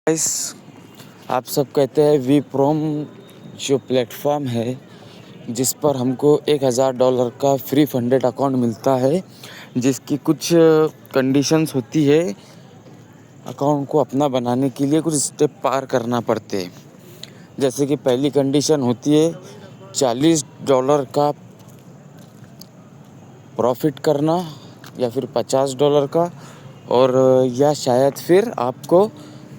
Guys, आप सब कहते हैं वी प्रोम जो प्लेटफॉर्म है जिस पर हमको $1000 का फ्री फंडेड अकाउंट मिलता है, जिसकी कुछ कंडीशंस होती है। अकाउंट को अपना बनाने के लिए कुछ स्टेप पार करना पड़ते हैं। जैसे कि पहली कंडीशन होती है $40 का प्रॉफिट करना या फिर $50 का, और या शायद फिर आपको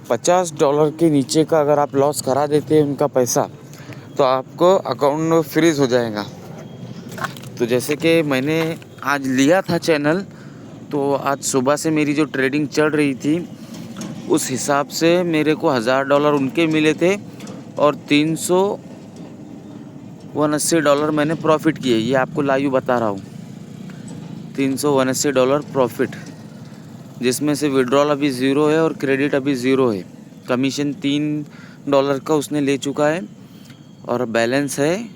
$50 के नीचे का अगर आप लॉस करा देते हैं उनका पैसा, तो आपको अकाउंट फ्रीज़ हो जाएगा। तो जैसे कि मैंने आज लिया था चैनल, तो आज सुबह से मेरी जो ट्रेडिंग चल रही थी उस हिसाब से मेरे को $1000 उनके मिले थे और $379 मैंने प्रॉफिट किए। ये आपको लाइव बता रहा हूँ, $379 प्रॉफिट, जिसमें से विड्रॉल अभी ज़ीरो है और क्रेडिट अभी ज़ीरो है। कमीशन $3 का उसने ले चुका है और बैलेंस है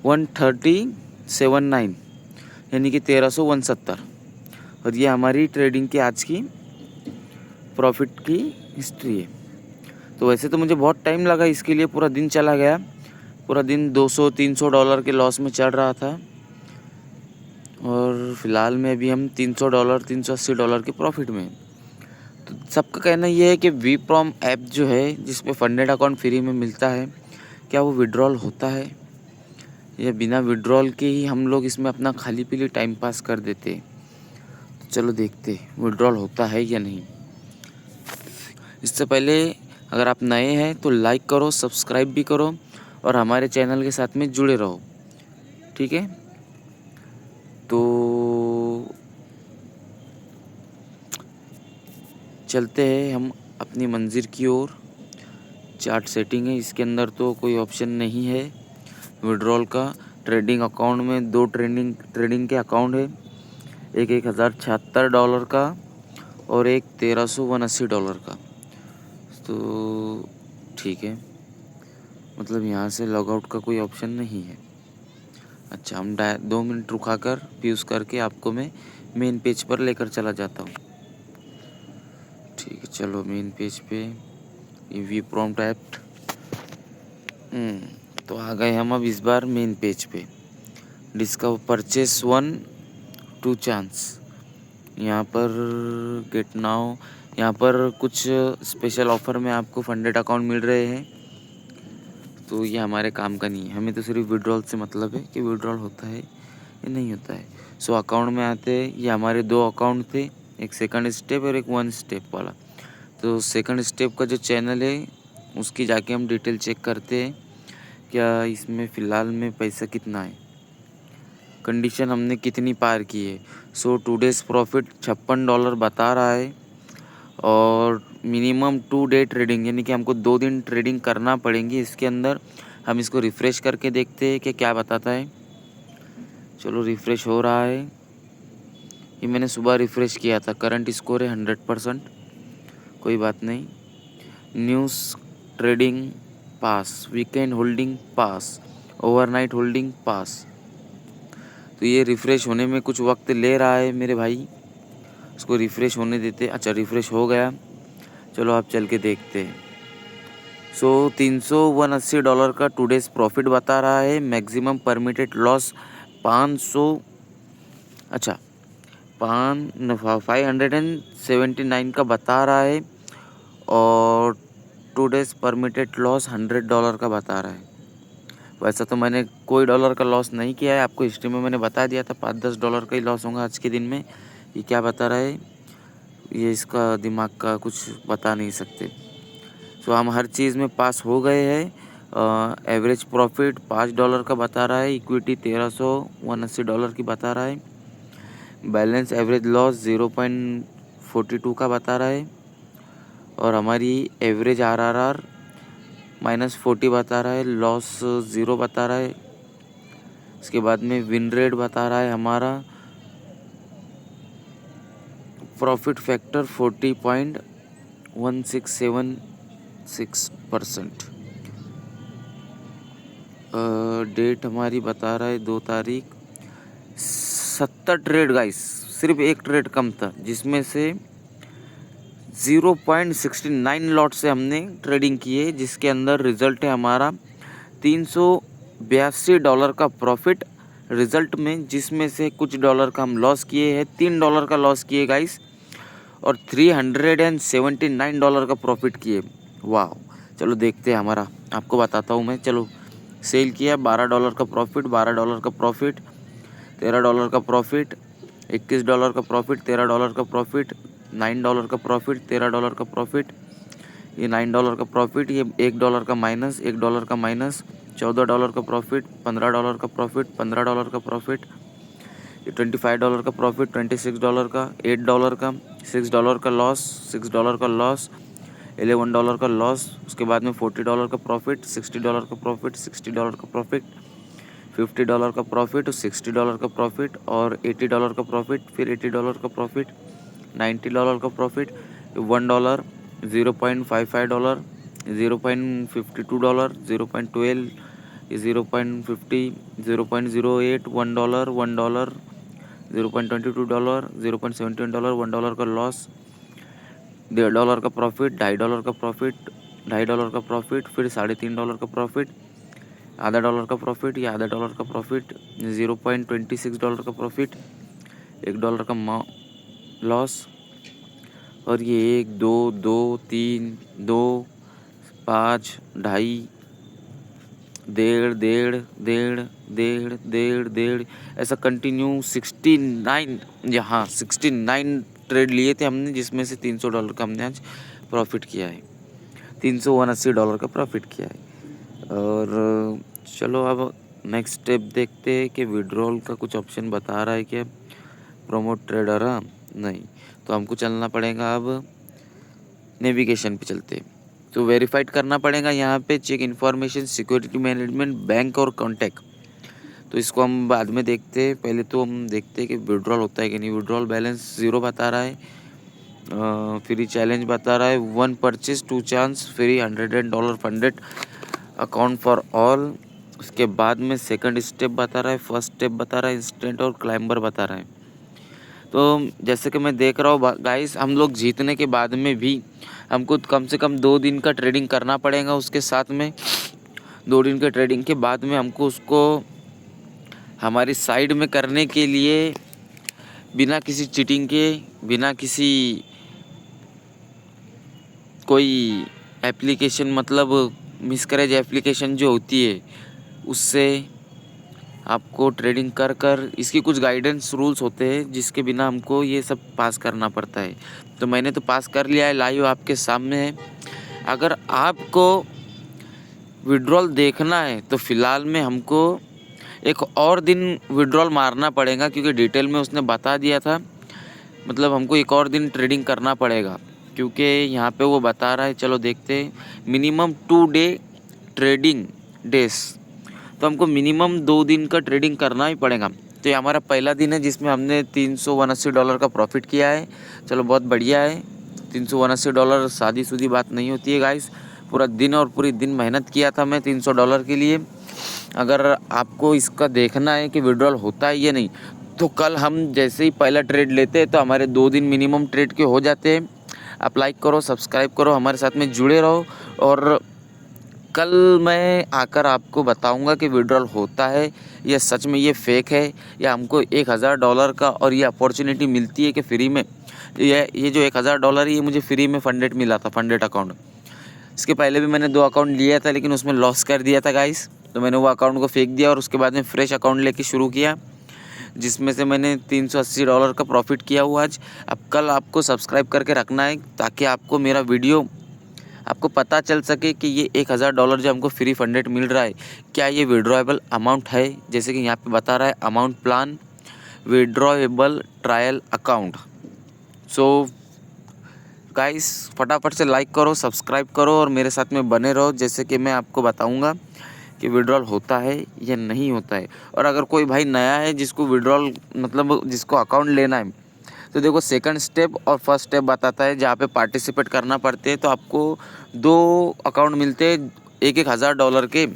1379, यानी कि 1369। और ये हमारी ट्रेडिंग की आज की प्रॉफिट की हिस्ट्री है। तो वैसे तो मुझे बहुत टाइम लगा इसके लिए, पूरा दिन चला गया, पूरा दिन $200-300 के लॉस में चल रहा था, और फिलहाल में अभी हम $300 $380 के प्रॉफिट में। तो सबका कहना ये है कि वी प्रॉम ऐप जो है जिस पे फंडेड अकाउंट फ्री में मिलता है, क्या वो विड्रॉल होता है या बिना विड्रॉल के ही हम लोग इसमें अपना खाली पीली टाइम पास कर देते। तो चलो देखते विड्रॉल होता है या नहीं। इससे पहले अगर आप नए हैं तो लाइक करो, सब्सक्राइब भी करो और हमारे चैनल के साथ में जुड़े रहो, ठीक है। तो चलते हैं हम अपनी मंजिल की ओर। चार्ट सेटिंग है, इसके अंदर तो कोई ऑप्शन नहीं है विड्रॉल का। ट्रेडिंग अकाउंट में दो ट्रेडिंग के अकाउंट है, एक $1076 का और एक $1379 का। तो ठीक है, मतलब यहाँ से लॉगआउट का कोई ऑप्शन नहीं है। अच्छा, हम 2 मिनट रुका कर यूज़ करके आपको मैं मेन पेज पर लेकर चला जाता हूँ। ठीक है, चलो मेन पेज पे वी प्रॉम्प्ट ऐप। तो आ गए हम अब इस बार मेन पेज पे। डिस्कवर परचेस 1 2 चांस, यहाँ पर गेट नाउ, यहाँ पर कुछ स्पेशल ऑफ़र में आपको फंडेड अकाउंट मिल रहे हैं। तो ये हमारे काम का नहीं है, हमें तो सिर्फ विड्रॉल से मतलब है कि विड्रॉल होता है या नहीं होता है। सो अकाउंट में आते हैं, ये हमारे 2 अकाउंट थे, एक सेकंड स्टेप और एक 1 स्टेप वाला। तो सेकंड स्टेप का जो चैनल है उसकी जाके हम डिटेल चेक करते हैं, क्या इसमें फ़िलहाल में पैसा कितना है, कंडीशन हमने कितनी पार की है। सो टूडेज़ प्रॉफिट $56 बता रहा है और मिनिमम 2 डे ट्रेडिंग, यानी कि हमको 2 दिन ट्रेडिंग करना पड़ेंगी इसके अंदर। हम इसको रिफ़्रेश करके देखते हैं कि क्या बताता है। चलो रिफ़्रेश हो रहा है, ये मैंने सुबह रिफ़्रेश किया था। करंट स्कोर है 100%, कोई बात नहीं। न्यूज़ ट्रेडिंग पास, वीकेंड होल्डिंग पास, ओवरनाइट होल्डिंग पास। तो ये रिफ़्रेश होने में कुछ वक्त ले रहा है मेरे भाई, उसको रिफ़्रेश होने देते। अच्छा, रिफ़्रेश हो गया, चलो आप चल के देखते हैं। सो $380 का टुडेज़ प्रॉफिट बता रहा है। मैक्सिमम परमिटेड लॉस 500, अच्छा 579 का बता रहा है, और टुडेज़ परमिटेड लॉस $100 का बता रहा है। वैसा तो मैंने कोई डॉलर का लॉस नहीं किया है, आपको हिस्ट्री में मैंने बता दिया था $5-10 का ही लॉस होगा आज के दिन में। ये क्या बता रहा है, ये इसका दिमाग का कुछ बता नहीं सकते। सो हम हर चीज़ में पास हो गए हैं। एवरेज प्रॉफिट $5 का बता रहा है, इक्विटी $1379 की बता रहा है, बैलेंस एवरेज लॉस 0.42 का बता रहा है, और हमारी एवरेज RRR -40 बता रहा है, लॉस 0 बता रहा है। इसके बाद में विन रेट बता रहा है हमारा, प्रॉफिट फैक्टर 40.1676%। डेट हमारी बता रहा है 2 तारीख। 70 ट्रेड गाइस, सिर्फ एक ट्रेड कम था, जिसमें से 0.69 लॉट से हमने ट्रेडिंग की है, जिसके अंदर रिज़ल्ट है हमारा $382 का प्रॉफिट रिज़ल्ट में, जिसमें से कुछ डॉलर का हम लॉस किए हैं, $3 का लॉस किए गाइस, और $379 का प्रॉफिट किए। वाह, चलो देखते हैं हमारा, आपको बताता हूँ मैं। चलो सेल किया, $12 का प्रॉफिट, $12 का प्रॉफिट, $13 का प्रॉफिट, $21 का प्रॉफिट, $13 का प्रॉफिट, $9 का प्रॉफिट, $13 का प्रॉफिट, ये $9 का प्रॉफिट, ये $1 का माइनस, $1 का माइनस, $14 का प्रॉफिट, $15 का प्रॉफिट, $15 का प्रॉफिट, ये $25 का प्रॉफिट, $26 का, $8 का, $6 का लॉस, $6 का लॉस, $11 का लॉस, उसके बाद में $40 का प्रॉफिट, $60 का प्रॉफिट, $60 का प्रॉफिट, $50 का प्रॉफिट, $60 का प्रॉफिट, और $80 का प्रॉफिट, फिर $80 का प्रॉफिट, $90 का प्रॉफिट, $1, $0.55, $0.52, $0.12, 0.50, 0.08, $1, $1, $0.22, $0.71, $1 का लॉस, $1.5 का प्रॉफिट, $2.5 का प्रॉफिट, $2.5 का प्रॉफिट, फिर $3.5 का प्रॉफिट, $0.5 का प्रॉफिट, या $0.5 का प्रॉफिट, $0.26 का प्रॉफिट, $1 का लॉस, और ये 1, 2, 2, 3, 2, 5, 2.5, 1.5, ऐसा कंटिन्यू 69, यहाँ 69 ट्रेड लिए थे हमने, जिसमें से $300 का हमने आज प्रॉफिट किया है, $379 का प्रॉफिट किया है। और चलो अब नेक्स्ट स्टेप देखते हैं कि विड्रॉल का कुछ ऑप्शन बता रहा है क्या, प्रमोट ट्रेडर, हाँ नहीं, तो हमको चलना पड़ेगा, अब नेविगेशन पे चलते हैं, तो वेरीफाइड करना पड़ेगा यहाँ पे, check information, security management, bank और कॉन्टैक्ट। तो इसको हम बाद में देखते हैं, पहले तो हम देखते हैं कि विड्रॉल होता है कि नहीं। विड्रॉल बैलेंस 0 बता रहा है, फ्री चैलेंज बता रहा है, 1 purchase 2 chance free, $100 funded account for all. उसके बाद में सेकंड स्टेप बता रहा है, फर्स्ट स्टेप बता रहा है, इंस्टेंट और क्लाइंबर बता रहा है। तो जैसे कि मैं देख रहा हूँ गाइस, हम लोग जीतने के बाद में भी हमको कम से कम 2 दिन का ट्रेडिंग करना पड़ेगा, उसके साथ में 2 दिन के ट्रेडिंग के बाद में हमको उसको हमारी साइड में करने के लिए, बिना किसी चीटिंग के, बिना किसी कोई एप्लीकेशन, मतलब मिसकरेज एप्लीकेशन जो होती है, उससे आपको ट्रेडिंग कर कर, इसकी कुछ गाइडेंस रूल्स होते हैं जिसके बिना हमको ये सब पास करना पड़ता है। तो मैंने तो पास कर लिया है, लाइव आपके सामने है। अगर आपको विड्रॉल देखना है तो फ़िलहाल में हमको एक और दिन विड्रॉल मारना पड़ेगा, क्योंकि डिटेल में उसने बता दिया था, मतलब हमको एक और दिन ट्रेडिंग करना पड़ेगा, क्योंकि यहाँ पे वो बता रहा है। चलो देखते हैं, मिनिमम 2 डे ट्रेडिंग डेज, तो हमको मिनिमम 2 दिन का ट्रेडिंग करना ही पड़ेगा। तो ये हमारा पहला दिन है जिसमें हमने $379 का प्रॉफिट किया है। चलो बहुत बढ़िया है, $379 सादी सूदी बात नहीं होती है गाइस। पूरा दिन और पूरी दिन मेहनत किया था मैं $300 के लिए। अगर आपको इसका देखना है कि विड्रॉल होता है या नहीं, तो कल हम जैसे ही पहला ट्रेड लेते हैं तो हमारे 2 दिन मिनिमम ट्रेड के हो जाते हैं। आप लाइक करो, सब्सक्राइब करो, हमारे साथ में जुड़े रहो, और कल मैं आकर आपको बताऊंगा कि विड्रॉल होता है या सच में ये फेक है, या हमको $1000 का और ये अपॉर्चुनिटी मिलती है कि फ्री में, ये जो $1000 है ये मुझे फ्री में फंडेड मिला था, फंडेड अकाउंट। इसके पहले भी मैंने 2 अकाउंट लिया था, लेकिन उसमें लॉस कर दिया था गाइस, तो मैंने वो अकाउंट को फेंक दिया और उसके बाद में फ्रेश अकाउंट लेके शुरू किया, जिसमें से मैंने $380 का प्रॉफिट किया हुआ आज। अब कल आपको सब्सक्राइब करके रखना है, ताकि आपको मेरा वीडियो, आपको पता चल सके कि ये $1000 जो हमको फ्री फंडेड मिल रहा है, क्या ये विड्रॉएबल अमाउंट है। जैसे कि यहाँ पे बता रहा है amount plan withdrawable trial account. So guys फटाफट से लाइक करो, सब्सक्राइब करो और मेरे साथ में बने रहो, जैसे कि मैं आपको बताऊंगा कि विड्रॉल होता है या नहीं होता है। और अगर कोई भाई नया है जिसको विड्रॉल, मतलब जिसको अकाउंट लेना है, तो देखो सेकंड स्टेप और फर्स्ट स्टेप बताता है, जहाँ पे पार्टिसिपेट करना पड़ते हैं। तो आपको 2 अकाउंट मिलते हैं, $1,000 के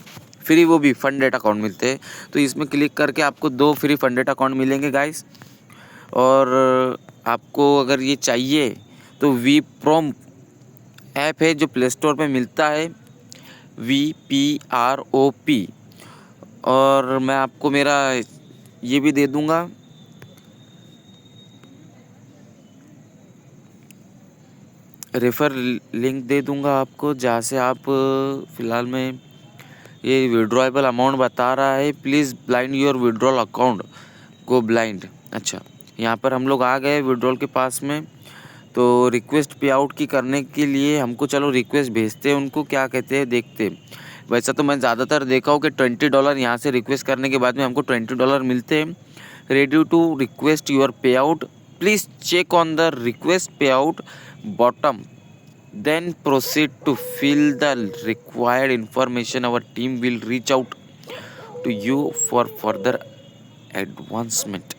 फ्री, वो भी फंडेड अकाउंट मिलते हैं। तो इसमें क्लिक करके आपको 2 फ्री फंडेड अकाउंट मिलेंगे गाइस। और आपको अगर ये चाहिए तो वी प्रोम ऐप है जो प्ले स्टोर पे मिलता है, VPROP। और मैं आपको मेरा ये भी दे दूँगा, रेफ़र लिंक दे दूँगा आपको, जहाँ से आप फ़िलहाल में ये विड्रॉएबल अमाउंट बता रहा है, please blind your withdrawal account, go blind. अच्छा, यहाँ पर हम लोग आ गए विड्रॉल के पास में। तो रिक्वेस्ट पे आउट की करने के लिए हमको चलो रिक्वेस्ट भेजते हैं, उनको क्या कहते हैं देखते हैं। वैसा तो मैं ज़्यादातर देखा हूँ कि $20 यहाँ से रिक्वेस्ट करने के बाद में हमको $20 मिलते हैं। Ready to request your payout, please check on the request payout bottom, then proceed to fill the required information. Our team will reach out to you for further advancement।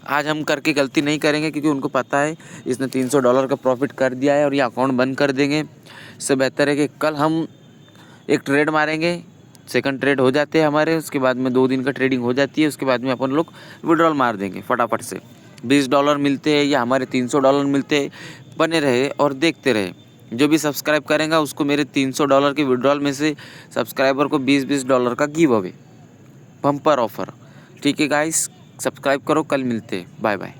आज हम करके गलती नहीं करेंगे, क्योंकि उनको पता है इसने $300 का प्रॉफिट कर दिया है और ये अकाउंट बंद कर देंगे। इससे बेहतर है कि कल हम एक ट्रेड मारेंगे, सेकंड ट्रेड हो जाते हैं हमारे, उसके बाद में 2 दिन का ट्रेडिंग हो जाती है, उसके बाद में अपन लोग विड्रॉल मार देंगे फटाफट से। $20 मिलते हैं या हमारे $300 मिलते हैं, बने रहे और देखते रहे। जो भी सब्सक्राइब करेगा उसको मेरे $300 के विड्रॉल में से सब्सक्राइबर को $20 का गिव अवे, बम्पर ऑफर। ठीक है गाइस, सब्सक्राइब करो, कल मिलते हैं, बाय बाय।